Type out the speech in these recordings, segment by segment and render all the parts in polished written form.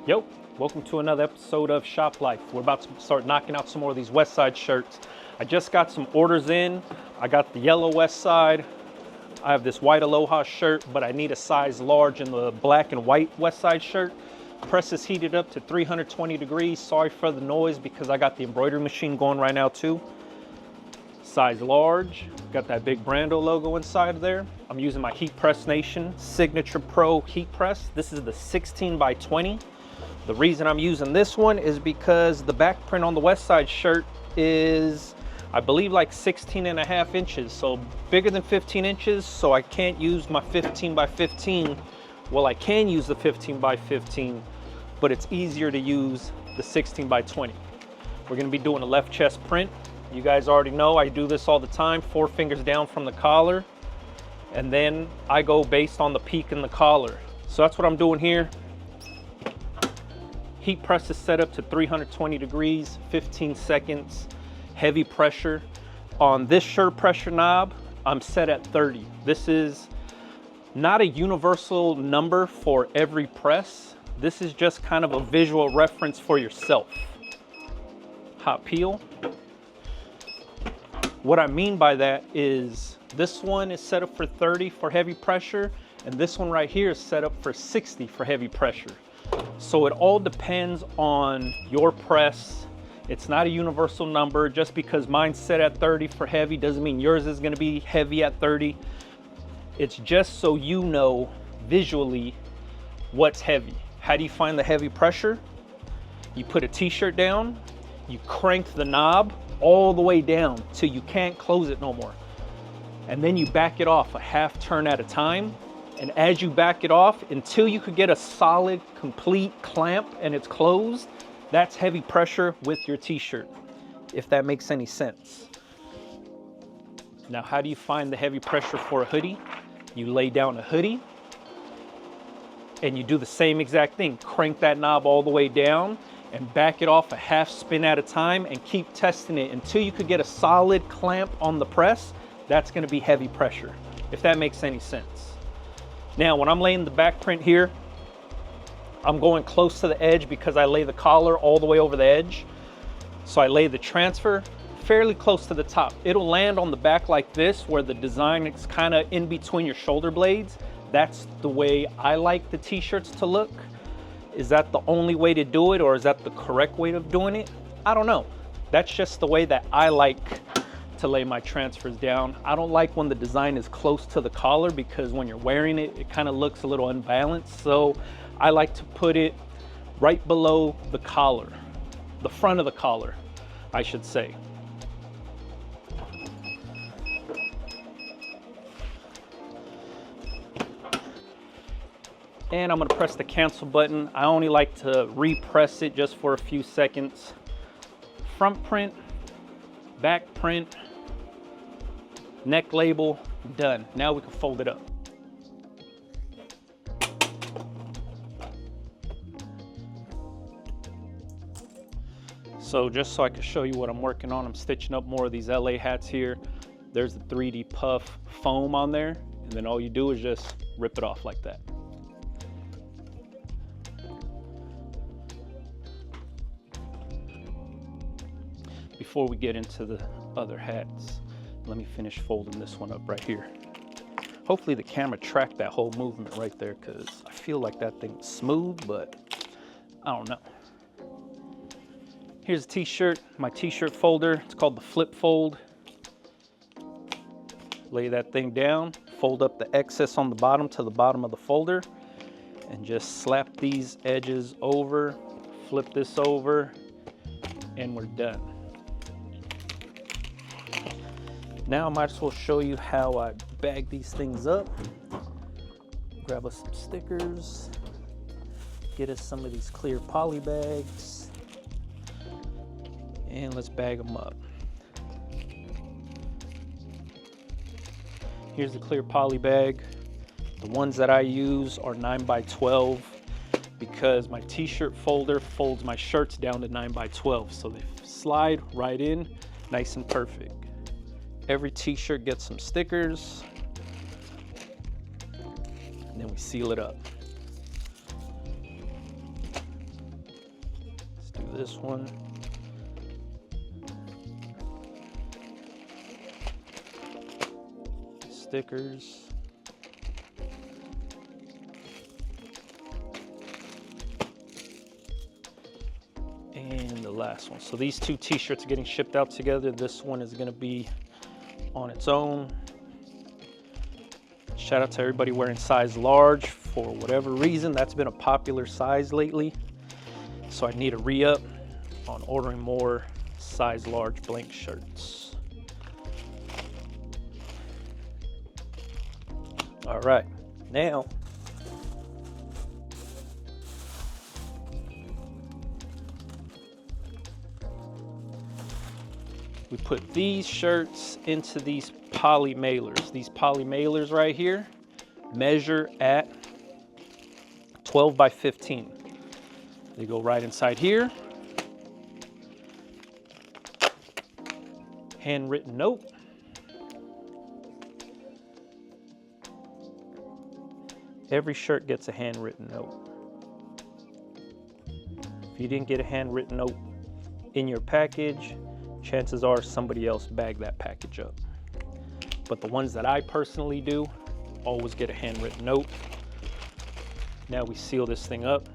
Yo, welcome to another episode of Shop Life. We're about to start knocking out some more of these Westside shirts. I just got some orders in. I got the yellow Westside. I have this white Aloha shirt, but I need a size large in the black and white Westside shirt. Press is heated up to 320 degrees. Sorry for the noise because I got the embroidery machine going right now too. Size large, got that big Brando logo inside there. I'm using my Heat Press Nation Signature Pro heat press. This is the 16 by 20. The reason I'm using this one is because the back print on the Westside shirt is, I believe, like 16.5 inches, so bigger than 15 inches, so I can't use my 15 by 15. Well, I can use the 15 by 15, but it's easier to use the 16 by 20. We're gonna be doing a left chest print. You guys already know I do this all the time, 4 fingers down from the collar, and then I go based on the peak in the collar. So that's what I'm doing here. Heat press is set up to 320 degrees, 15 seconds, heavy pressure. On this shirt pressure knob, I'm set at 30. This is not a universal number for every press. This is just kind of a visual reference for yourself. Hot peel. What I mean by that is this one is set up for 30 for heavy pressure, and this one right here is set up for 60 for heavy pressure. So it all depends on your press. It's not a universal number. Just because mine's set at 30 for heavy doesn't mean yours is gonna be heavy at 30. It's just so you know visually what's heavy. How do you find the heavy pressure? You put a t-shirt down, you crank the knob all the way down till you can't close it no more. And then you back it off a half turn at a time. And as you back it off, until you could get a solid, complete clamp and it's closed, that's heavy pressure with your t-shirt, if that makes any sense. Now, how do you find the heavy pressure for a hoodie? You lay down a hoodie and you do the same exact thing. Crank that knob all the way down and back it off a half spin at a time and keep testing it until you could get a solid clamp on the press. That's gonna be heavy pressure, if that makes any sense. Now, when I'm laying the back print here, I'm going close to the edge because I lay the collar all the way over the edge. So I lay the transfer fairly close to the top. It'll land on the back like this, where the design is kind of in between your shoulder blades. That's the way I like the t-shirts to look. Is that the only way to do it, or is that the correct way of doing it? I don't know. That's just the way that I like to lay my transfers down. I don't like when the design is close to the collar because when you're wearing it, it kind of looks a little unbalanced. So I like to put it right below the collar, the front of the collar, I should say. And I'm gonna press the cancel button. I only like to repress it just for a few seconds. Front print, back print, neck label, done. Now we can fold it up. So just so I can show you what I'm working on, I'm stitching up more of these LA hats here. There's the 3D puff foam on there, and then all you do is just rip it off like that. Before we get into the other hats, let me finish folding this one up right here. Hopefully the camera tracked that whole movement right there, because I feel like that thing's smooth, but I don't know. Here's a t-shirt, my t-shirt folder. It's called the flip fold. Lay that thing down, fold up the excess on the bottom to the bottom of the folder, and just slap these edges over, flip this over, and we're done. Now I might as well show you how I bag these things up. Grab us some stickers, get us some of these clear poly bags, and let's bag them up. Here's the clear poly bag. The ones that I use are 9 by 12 because my t-shirt folder folds my shirts down to 9 by 12, so they slide right in, nice and perfect. Every t-shirt gets some stickers, and then we seal it up. this one. Stickers. And the last one. So these two t-shirts are getting shipped out together. This one is going to be on its own. Shout out to everybody wearing size large. For whatever reason, that's been a popular size lately. So I need a re-up on ordering more size large blank shirts. All right, now we put these shirts into these poly mailers. These poly mailers right here measure at 12 by 15. They go right inside here. Handwritten note. Every shirt gets a handwritten note. If you didn't get a handwritten note in your package, chances are somebody else bagged that package up. But the ones that I personally do always get a handwritten note. Now we seal this thing up.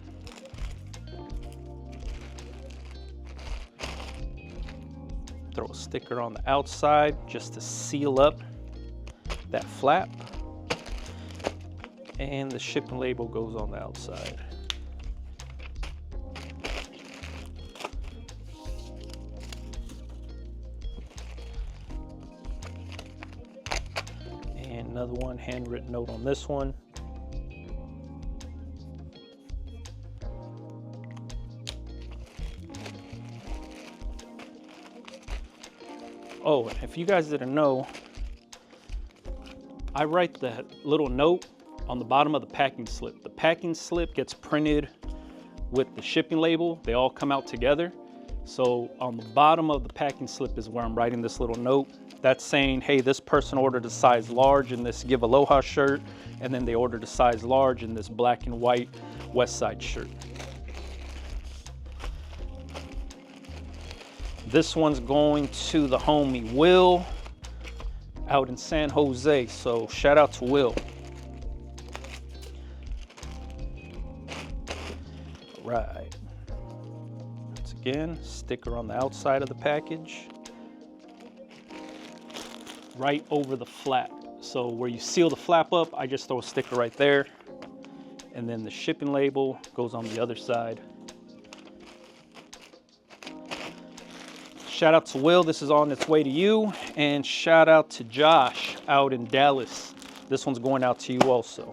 Throw a sticker on the outside just to seal up that flap. And the shipping label goes on the outside. And another one, handwritten note on this one. Oh, if you guys didn't know, I write the little note on the bottom of the packing slip. The packing slip gets printed with the shipping label. They all come out together. So on the bottom of the packing slip is where I'm writing this little note. That's saying, hey, this person ordered a size large in this Give Aloha shirt, and then they ordered a size large in this black and white Westside shirt. This one's going to the homie Will out in San Jose. So shout out to Will. Right. Once again, sticker on the outside of the package, right over the flap. So where you seal the flap up, I just throw a sticker right there, and then the shipping label goes on the other side. Shout out to Will, this is on its way to you, and shout out to Josh out in Dallas. This one's going out to you also.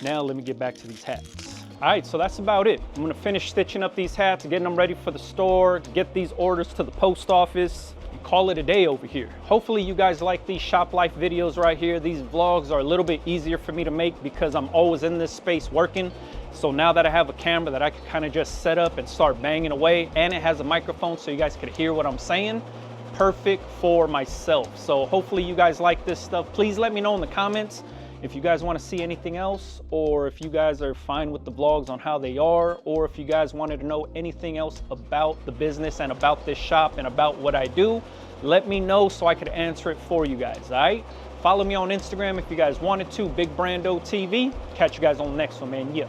Now let me get back to these hats. All right, so that's about it. I'm gonna finish stitching up these hats, getting them ready for the store, get these orders to the post office, and call it a day over here. Hopefully you guys like these shop life videos right here. These vlogs are a little bit easier for me to make because I'm always in this space working. So now that I have a camera that I can kind of just set up and start banging away, and it has a microphone so you guys can hear what I'm saying, perfect for myself. So hopefully you guys like this stuff. Please let me know in the comments if you guys want to see anything else, or if you guys are fine with the vlogs on how they are, or if you guys wanted to know anything else about the business and about this shop and about what I do, let me know so I could answer it for you guys, all right? Follow me on Instagram if you guys wanted to, Big Brando TV. Catch you guys on the next one, man. Yeah.